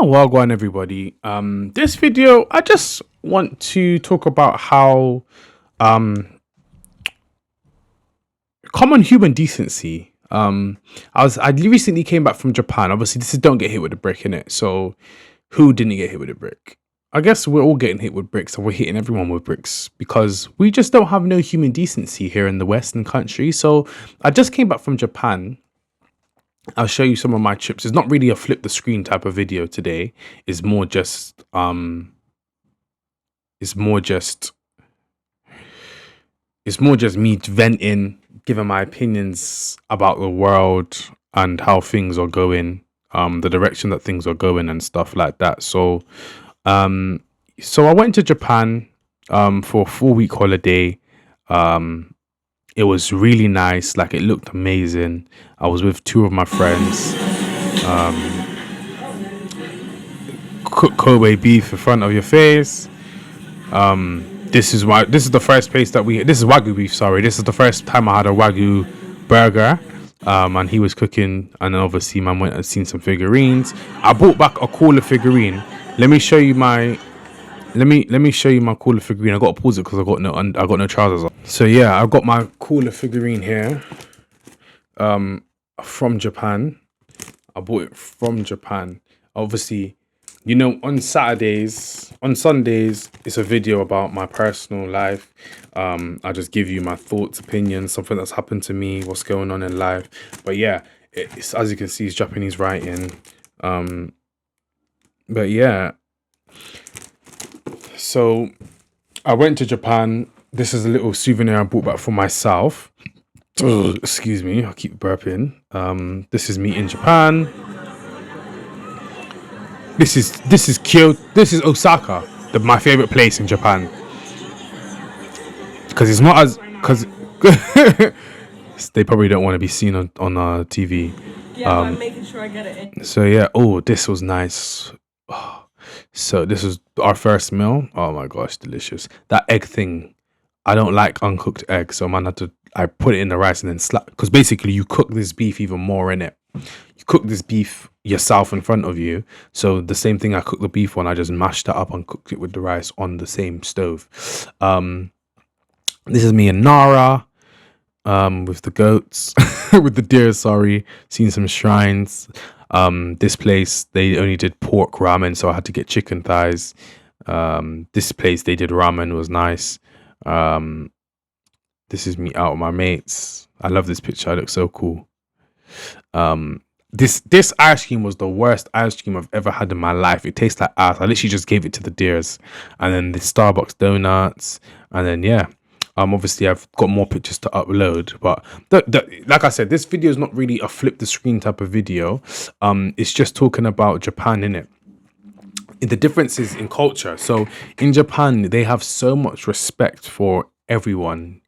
Well gone everybody. This video I just want to talk about how common human decency. I recently came back from Japan. Obviously this is don't get hit with a brick in it. So who didn't get hit with a brick? I guess we're all getting hit with bricks, and we're hitting everyone with bricks because we just don't have no human decency here in the Western country. So I just came back from Japan. I'll show you some of my trips. It's not really a flip the screen type of video today. It's more just it's more just me venting, giving my opinions about the world and how things are going, the direction that things are going and stuff like that. So I went to Japan for a 4-week holiday. It was really nice. Like, it looked amazing. I was with 2 of my friends. Cook Kobe beef in front of your face. This is the first place that this is Wagyu beef, sorry. This is the first time I had a Wagyu burger. And he was cooking, and then obviously man went and seen some figurines. I bought back a cooler figurine. Let me show you my cooler figurine. I got to pause it because I got no trousers on. So yeah, I've got my cooler figurine here. From Japan. I bought it from Japan. Obviously, on Sundays, it's a video about my personal life. I just give you my thoughts, opinions, something that's happened to me, what's going on in life. But yeah, it's, as you can see, it's Japanese writing. But yeah. So I went to Japan. This is a little souvenir I bought back for myself. Oh, excuse me, I keep burping. This is me in Japan. This is Kyoto. This is Osaka, my favorite place in Japan. Because it's not as they probably don't want to be seen on TV. Yeah, I'm making sure I get it in. So yeah, this was nice. So this was our first meal. Oh my gosh, delicious. That egg thing, I don't like uncooked eggs, so man I put it in the rice and then slap, because basically you cook this beef even more in it. You cook this beef yourself in front of you. So the same thing I cooked the beef on, I just mashed it up and cooked it with the rice on the same stove. This is me in Nara, with the goats, with the deer, sorry. Seen some shrines. This place, they only did pork ramen, so I had to get chicken thighs. This place, they did ramen, was nice. This is me out with my mates. I love this picture. I look so cool. This ice cream was the worst ice cream I've ever had in my life. It tastes like ass. I literally just gave it to the deers. And then the Starbucks donuts. And then yeah. Obviously I've got more pictures to upload, but like I said, this video is not really a flip the screen type of video. It's just talking about Japan, innit? The differences in culture. So in Japan, they have so much respect for everyone.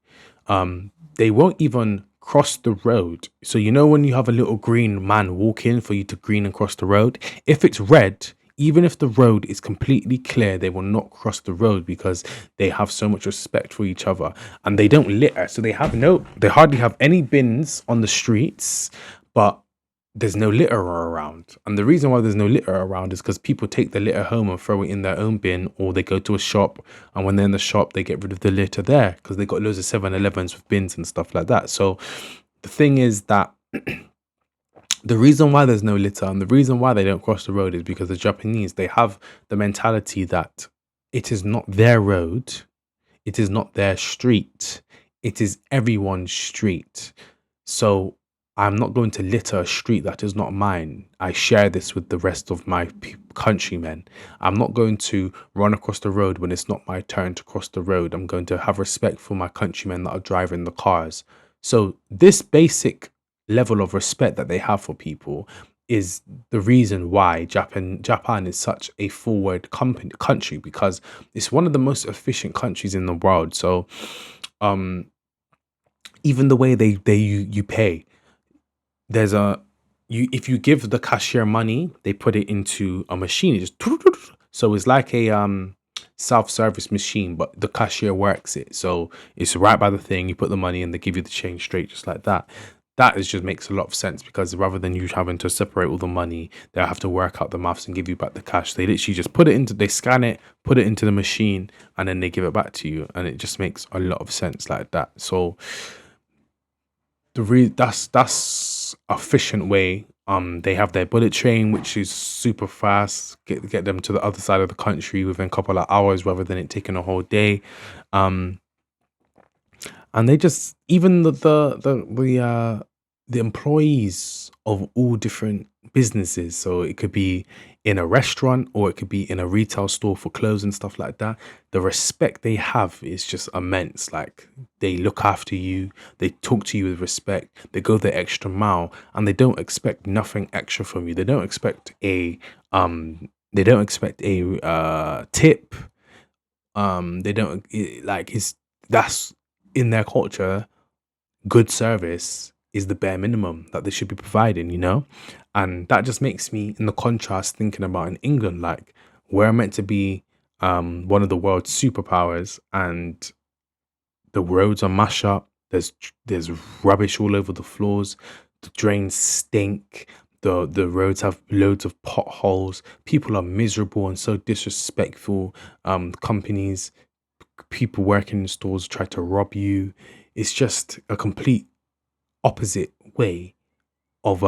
They won't even cross the road. So when you have a little green man walking for you to green and cross the road, if it's red, even if the road is completely clear, they will not cross the road because they have so much respect for each other, and they don't litter. So they hardly have any bins on the streets, but there's no litter around. And the reason why there's no litter around is because people take the litter home and throw it in their own bin, or they go to a shop, and when they're in the shop, they get rid of the litter there because they got loads of 7-Elevens with bins and stuff like that. So the thing is that the reason why there's no litter and the reason why they don't cross the road is because the Japanese, they have the mentality that it is not their road, it is not their street, it is everyone's street. So I'm not going to litter a street that is not mine. I share this with the rest of my countrymen. I'm not going to run across the road when it's not my turn to cross the road. I'm going to have respect for my countrymen that are driving the cars. So this basic level of respect that they have for people is the reason why Japan is such a forward country, because it's one of the most efficient countries in the world. So even the way you pay, if you give the cashier money, they put it into a machine. It just, so it's like a self-service machine, but the cashier works it. So it's right by the thing. You put the money and they give you the change straight, just like that. that is just makes a lot of sense, because rather than you having to separate all the money, they have to work out the maths and give you back the cash. They literally just they scan it, put it into the machine, and then they give it back to you, and it just makes a lot of sense like that. So that's efficient way. They have their bullet train, which is super fast, get them to the other side of the country within a couple of hours rather than it taking a whole day. um and they just, even the employees of all different businesses, so it could be in a restaurant or it could be in a retail store for clothes and stuff like that, the respect they have is just immense. Like, they look after you, they talk to you with respect, they go the extra mile, and they don't expect nothing extra from you. They don't expect a tip. They don't like, it's that's in their culture. Good service is the bare minimum that they should be providing, and that just makes me, in the contrast, thinking about in England, like, we're meant to be one of the world's superpowers, and the roads are mash up. There's rubbish all over the floors. The drains stink. The roads have loads of potholes. People are miserable and so disrespectful. Companies, people working in stores try to rob you. It's just a complete opposite way of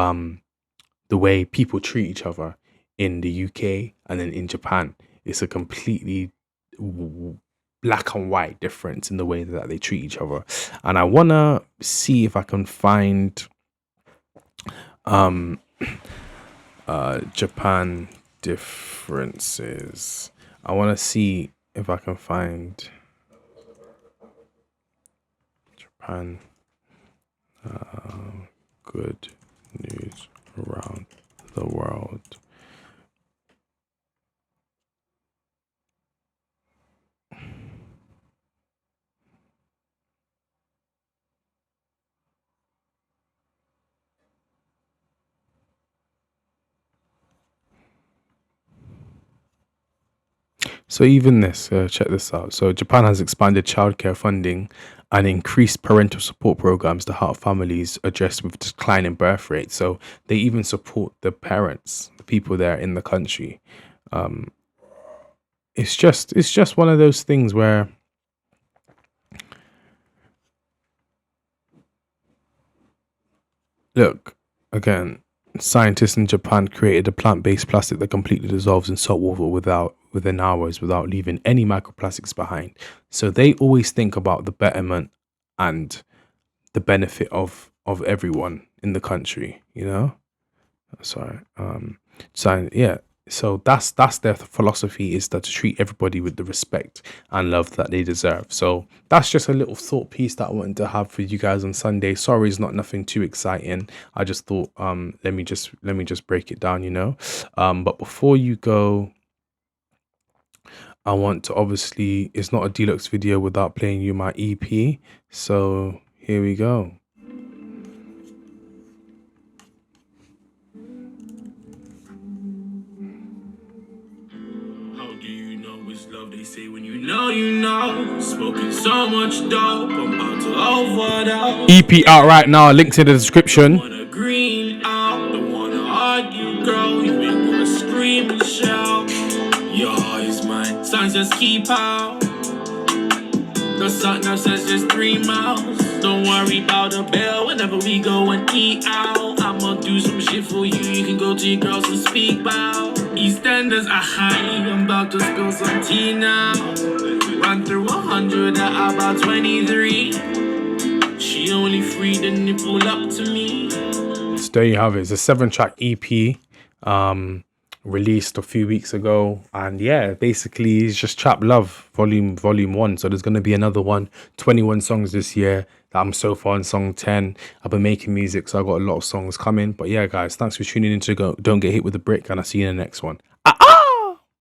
the way people treat each other in the UK, and then in Japan. It's a completely black and white difference in the way that they treat each other. And I wanna see if I can find um Japan differences. I wanna see if I can find Japan good news around the world. So even this, check this out. So Japan has expanded childcare funding and increased parental support programs to help families address with declining birth rates. So they even support the parents, the people there in the country. Um, it's just one of those things where, look, again, scientists in Japan created a plant-based plastic that completely dissolves in salt water within hours without leaving any microplastics behind. So they always think about the betterment and the benefit of everyone in the country, Sorry. So yeah. So that's their philosophy, is that to treat everybody with the respect and love that they deserve. So that's just a little thought piece that I wanted to have for you guys on Sunday. Sorry, it's not nothing too exciting. I just thought let me just break it down. But before you go, I want to, obviously, it's not a deluxe video without playing you my EP. So here we go. They say when you know, smoking so much dope, I'm about to overdose. EP out right now, links in the description. Wanna green out, don't wanna argue, girl. You ain't gonna scream and shout. Your heart is mine, signs just keep out. The sun now says just 3 miles. Don't worry about the bell whenever we go and eat out. I'ma do some shit for you. You can go to your girls and speak about. EastEnders are high. I'm about to spill some tea now. Run through 100 at about 23. She only free, then you pull up to me. So there you have it. It's a 7-track EP. Released a few weeks ago, and yeah, basically it's just Trap Love volume 1. So there's going to be another one, 21 songs this year. That I'm so far on song 10. I've been making music, so I've got a lot of songs coming. But yeah, guys, thanks for tuning in to Don't Get Hit with a Brick, and I'll see you in the next one.